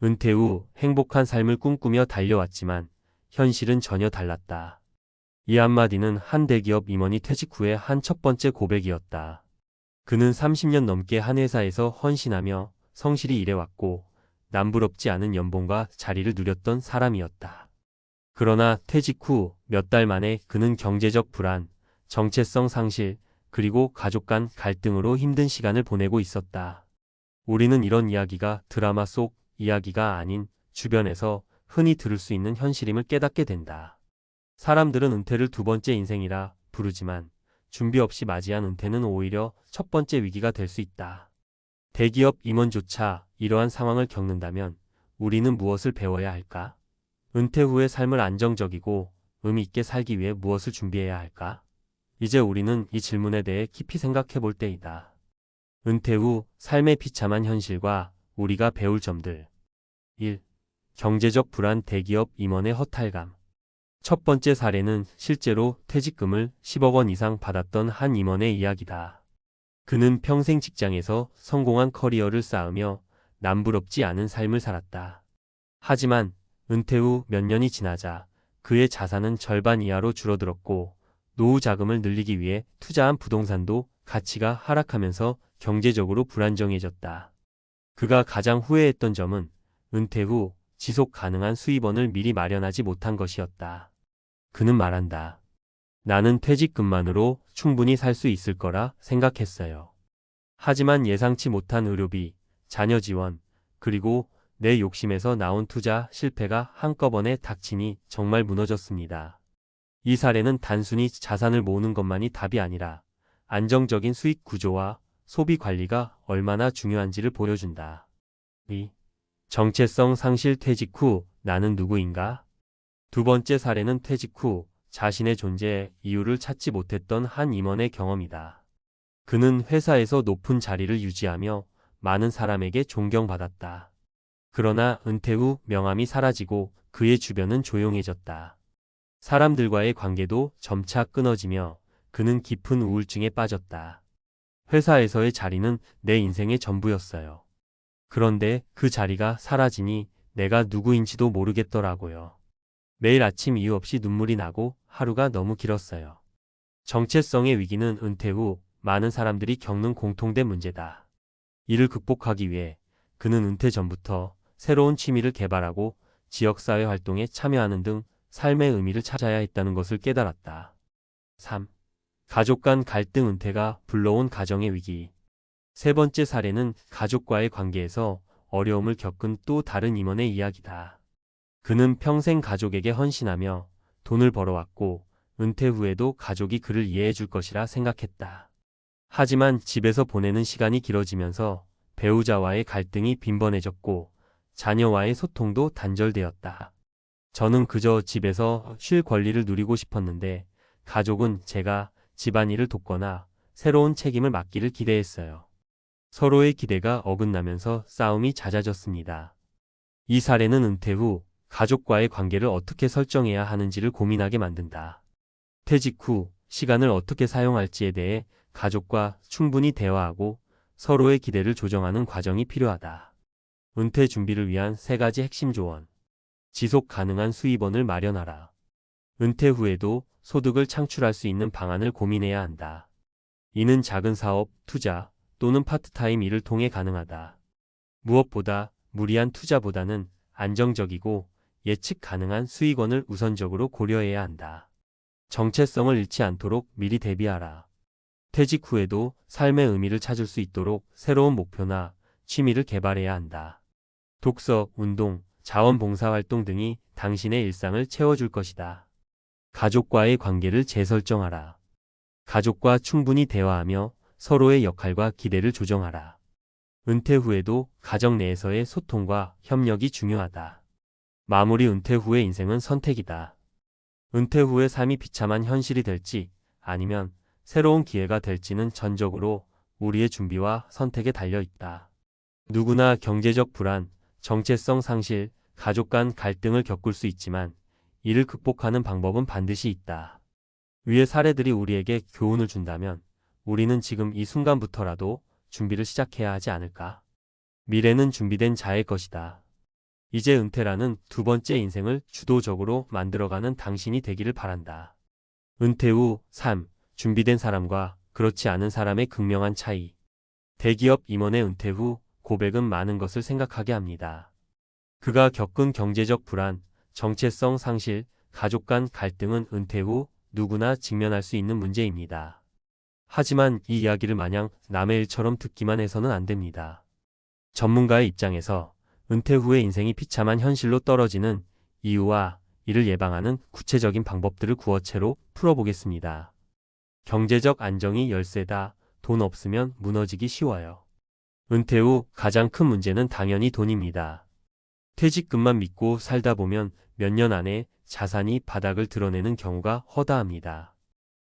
은퇴 후 행복한 삶을 꿈꾸며 달려왔지만 현실은 전혀 달랐다. 이 한마디는 한 대기업 임원이 퇴직 후의 한 첫 번째 고백이었다. 그는 30년 넘게 한 회사에서 헌신하며 성실히 일해왔고 남부럽지 않은 연봉과 자리를 누렸던 사람이었다. 그러나 퇴직 후 몇 달 만에 그는 경제적 불안, 정체성 상실, 그리고 가족 간 갈등으로 힘든 시간을 보내고 있었다. 우리는 이런 이야기가 드라마 속 이야기가 아닌 주변에서 흔히 들을 수 있는 현실임을 깨닫게 된다. 사람들은 은퇴를 두 번째 인생이라 부르지만 준비 없이 맞이한 은퇴는 오히려 첫 번째 위기가 될 수 있다. 대기업 임원조차 이러한 상황을 겪는다면 우리는 무엇을 배워야 할까? 은퇴 후의 삶을 안정적이고 의미 있게 살기 위해 무엇을 준비해야 할까? 이제 우리는 이 질문에 대해 깊이 생각해 볼 때이다. 은퇴 후 삶의 비참한 현실과 우리가 배울 점들. 1. 경제적 불안 대기업 임원의 허탈감. 첫 번째 사례는 실제로 퇴직금을 10억 원 이상 받았던 한 임원의 이야기다. 그는 평생 직장에서 성공한 커리어를 쌓으며 남부럽지 않은 삶을 살았다. 하지만 은퇴 후 몇 년이 지나자 그의 자산은 절반 이하로 줄어들었고 노후 자금을 늘리기 위해 투자한 부동산도 가치가 하락하면서 경제적으로 불안정해졌다. 그가 가장 후회했던 점은 은퇴 후 지속 가능한 수입원을 미리 마련하지 못한 것이었다. 그는 말한다. 나는 퇴직금만으로 충분히 살 수 있을 거라 생각했어요. 하지만 예상치 못한 의료비, 자녀 지원, 그리고 내 욕심에서 나온 투자 실패가 한꺼번에 닥치니 정말 무너졌습니다. 이 사례는 단순히 자산을 모으는 것만이 답이 아니라 안정적인 수익 구조와 소비 관리가 얼마나 중요한지를 보여준다. 2. 정체성 상실 퇴직 후 나는 누구인가? 두 번째 사례는 퇴직 후 자신의 존재의 이유를 찾지 못했던 한 임원의 경험이다. 그는 회사에서 높은 자리를 유지하며 많은 사람에게 존경받았다. 그러나 은퇴 후 명함이 사라지고 그의 주변은 조용해졌다. 사람들과의 관계도 점차 끊어지며 그는 깊은 우울증에 빠졌다. 회사에서의 자리는 내 인생의 전부였어요. 그런데 그 자리가 사라지니 내가 누구인지도 모르겠더라고요. 매일 아침 이유 없이 눈물이 나고 하루가 너무 길었어요. 정체성의 위기는 은퇴 후 많은 사람들이 겪는 공통된 문제다. 이를 극복하기 위해 그는 은퇴 전부터 새로운 취미를 개발하고 지역사회 활동에 참여하는 등 삶의 의미를 찾아야 했다는 것을 깨달았다. 3. 가족 간 갈등 은퇴가 불러온 가정의 위기. 세 번째 사례는 가족과의 관계에서 어려움을 겪은 또 다른 임원의 이야기다. 그는 평생 가족에게 헌신하며 돈을 벌어왔고 은퇴 후에도 가족이 그를 이해해 줄 것이라 생각했다. 하지만 집에서 보내는 시간이 길어지면서 배우자와의 갈등이 빈번해졌고 자녀와의 소통도 단절되었다. 저는 그저 집에서 쉴 권리를 누리고 싶었는데 가족은 제가 집안일을 돕거나 새로운 책임을 맡기를 기대했어요. 서로의 기대가 어긋나면서 싸움이 잦아졌습니다. 이 사례는 은퇴 후 가족과의 관계를 어떻게 설정해야 하는지를 고민하게 만든다. 퇴직 후 시간을 어떻게 사용할지에 대해 가족과 충분히 대화하고 서로의 기대를 조정하는 과정이 필요하다. 은퇴 준비를 위한 세 가지 핵심 조언. 지속 가능한 수입원을 마련하라. 은퇴 후에도 소득을 창출할 수 있는 방안을 고민해야 한다. 이는 작은 사업, 투자 또는 파트타임 일을 통해 가능하다. 무엇보다 무리한 투자보다는 안정적이고 예측 가능한 수익원을 우선적으로 고려해야 한다. 정체성을 잃지 않도록 미리 대비하라. 퇴직 후에도 삶의 의미를 찾을 수 있도록 새로운 목표나 취미를 개발해야 한다. 독서, 운동, 자원봉사활동 등이 당신의 일상을 채워줄 것이다. 가족과의 관계를 재설정하라. 가족과 충분히 대화하며 서로의 역할과 기대를 조정하라. 은퇴 후에도 가정 내에서의 소통과 협력이 중요하다. 마무리. 은퇴 후의 인생은 선택이다. 은퇴 후의 삶이 비참한 현실이 될지 아니면 새로운 기회가 될지는 전적으로 우리의 준비와 선택에 달려 있다. 누구나 경제적 불안, 정체성 상실, 가족 간 갈등을 겪을 수 있지만 이를 극복하는 방법은 반드시 있다. 위의 사례들이 우리에게 교훈을 준다면 우리는 지금 이 순간부터라도 준비를 시작해야 하지 않을까? 미래는 준비된 자의 것이다. 이제 은퇴라는 두 번째 인생을 주도적으로 만들어가는 당신이 되기를 바란다. 은퇴 후 삶, 준비된 사람과 그렇지 않은 사람의 극명한 차이. 대기업 임원의 은퇴 후 고백은 많은 것을 생각하게 합니다. 그가 겪은 경제적 불안, 정체성 상실, 가족 간 갈등은 은퇴 후 누구나 직면할 수 있는 문제입니다. 하지만 이 이야기를 마냥 남의 일처럼 듣기만 해서는 안 됩니다. 전문가의 입장에서 은퇴 후의 인생이 비참한 현실로 떨어지는 이유와 이를 예방하는 구체적인 방법들을 구어체로 풀어보겠습니다. 경제적 안정이 열쇠다. 돈 없으면 무너지기 쉬워요. 은퇴 후 가장 큰 문제는 당연히 돈입니다. 퇴직금만 믿고 살다 보면 몇 년 안에 자산이 바닥을 드러내는 경우가 허다합니다.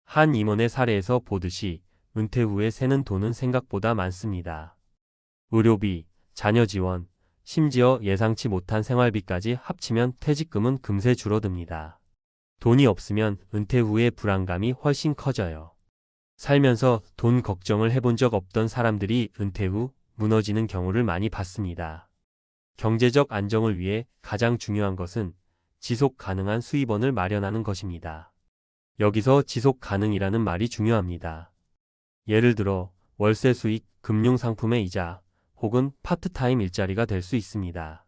한 임원의 사례에서 보듯이 은퇴 후에 새는 돈은 생각보다 많습니다. 의료비, 자녀 지원, 심지어 예상치 못한 생활비까지 합치면 퇴직금은 금세 줄어듭니다. 돈이 없으면 은퇴 후의 불안감이 훨씬 커져요. 살면서 돈 걱정을 해본 적 없던 사람들이 은퇴 후 무너지는 경우를 많이 봤습니다. 경제적 안정을 위해 가장 중요한 것은 지속 가능한 수입원을 마련하는 것입니다. 여기서 지속 가능이라는 말이 중요합니다. 예를 들어 월세 수익, 금융상품의 이자, 혹은 파트타임 일자리가 될 수 있습니다.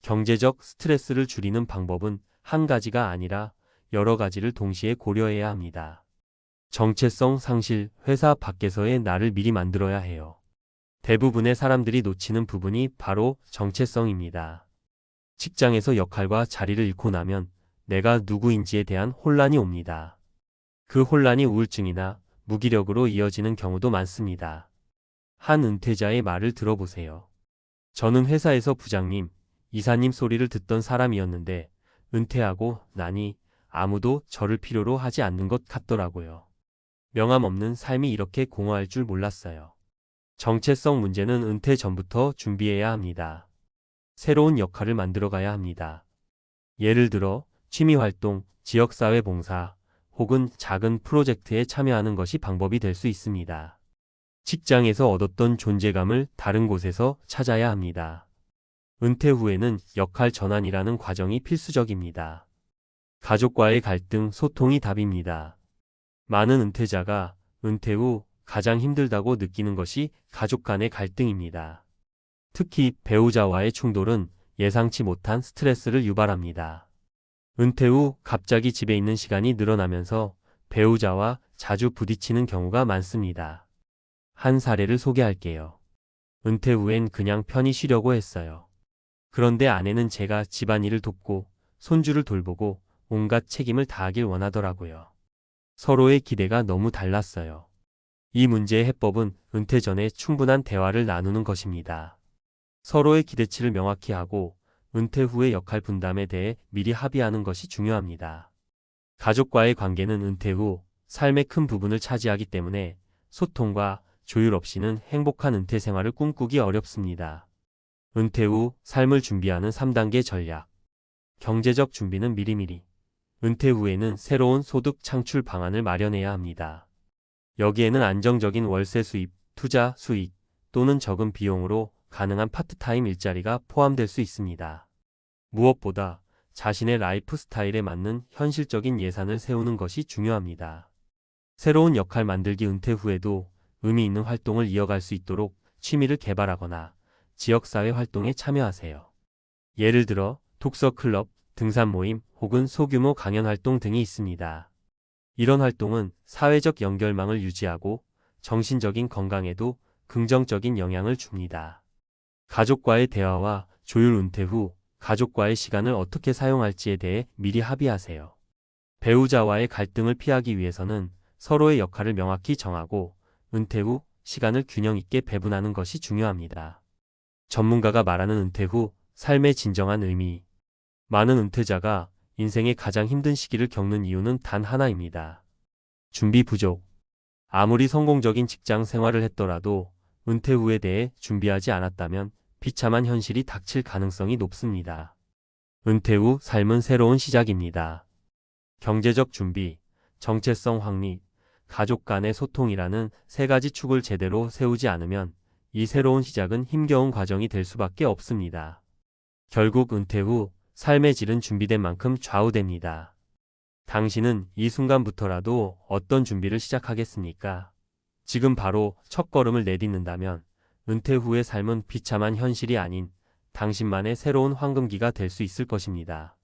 경제적 스트레스를 줄이는 방법은 한 가지가 아니라 여러 가지를 동시에 고려해야 합니다. 정체성 상실, 회사 밖에서의 나를 미리 만들어야 해요. 대부분의 사람들이 놓치는 부분이 바로 정체성입니다. 직장에서 역할과 자리를 잃고 나면 내가 누구인지에 대한 혼란이 옵니다. 그 혼란이 우울증이나 무기력으로 이어지는 경우도 많습니다. 한 은퇴자의 말을 들어보세요. 저는 회사에서 부장님, 이사님 소리를 듣던 사람이었는데 은퇴하고 나니 아무도 저를 필요로 하지 않는 것 같더라고요. 명함 없는 삶이 이렇게 공허할 줄 몰랐어요. 정체성 문제는 은퇴 전부터 준비해야 합니다. 새로운 역할을 만들어가야 합니다. 예를 들어 취미활동, 지역사회 봉사, 혹은 작은 프로젝트에 참여하는 것이 방법이 될 수 있습니다. 직장에서 얻었던 존재감을 다른 곳에서 찾아야 합니다. 은퇴 후에는 역할 전환이라는 과정이 필수적입니다. 가족과의 갈등, 소통이 답입니다. 많은 은퇴자가 은퇴 후 가장 힘들다고 느끼는 것이 가족 간의 갈등입니다. 특히 배우자와의 충돌은 예상치 못한 스트레스를 유발합니다. 은퇴 후 갑자기 집에 있는 시간이 늘어나면서 배우자와 자주 부딪히는 경우가 많습니다. 한 사례를 소개할게요. 은퇴 후엔 그냥 편히 쉬려고 했어요. 그런데 아내는 제가 집안일을 돕고 손주를 돌보고 온갖 책임을 다하길 원하더라고요. 서로의 기대가 너무 달랐어요. 이 문제의 해법은 은퇴 전에 충분한 대화를 나누는 것입니다. 서로의 기대치를 명확히 하고 은퇴 후의 역할 분담에 대해 미리 합의하는 것이 중요합니다. 가족과의 관계는 은퇴 후 삶의 큰 부분을 차지하기 때문에 소통과 조율 없이는 행복한 은퇴 생활을 꿈꾸기 어렵습니다. 은퇴 후 삶을 준비하는 3단계 전략. 경제적 준비는 미리미리. 은퇴 후에는 새로운 소득 창출 방안을 마련해야 합니다. 여기에는 안정적인 월세 수입, 투자 수익 또는 적은 비용으로 가능한 파트타임 일자리가 포함될 수 있습니다. 무엇보다 자신의 라이프 스타일에 맞는 현실적인 예산을 세우는 것이 중요합니다. 새로운 역할 만들기. 은퇴 후에도 의미 있는 활동을 이어갈 수 있도록 취미를 개발하거나 지역사회 활동에 참여하세요. 예를 들어 독서 클럽, 등산 모임 혹은 소규모 강연 활동 등이 있습니다. 이런 활동은 사회적 연결망을 유지하고 정신적인 건강에도 긍정적인 영향을 줍니다. 가족과의 대화와 조율. 은퇴 후 가족과의 시간을 어떻게 사용할지에 대해 미리 합의하세요. 배우자와의 갈등을 피하기 위해서는 서로의 역할을 명확히 정하고 은퇴 후 시간을 균형 있게 배분하는 것이 중요합니다. 전문가가 말하는 은퇴 후 삶의 진정한 의미. 많은 은퇴자가 인생의 가장 힘든 시기를 겪는 이유는 단 하나입니다. 준비 부족. 아무리 성공적인 직장 생활을 했더라도 은퇴 후에 대해 준비하지 않았다면 비참한 현실이 닥칠 가능성이 높습니다. 은퇴 후 삶은 새로운 시작입니다. 경제적 준비, 정체성 확립, 가족 간의 소통이라는 세 가지 축을 제대로 세우지 않으면 이 새로운 시작은 힘겨운 과정이 될 수밖에 없습니다. 결국 은퇴 후 삶의 질은 준비된 만큼 좌우됩니다. 당신은 이 순간부터라도 어떤 준비를 시작하겠습니까? 지금 바로 첫걸음을 내딛는다면 은퇴 후의 삶은 비참한 현실이 아닌 당신만의 새로운 황금기가 될 수 있을 것입니다.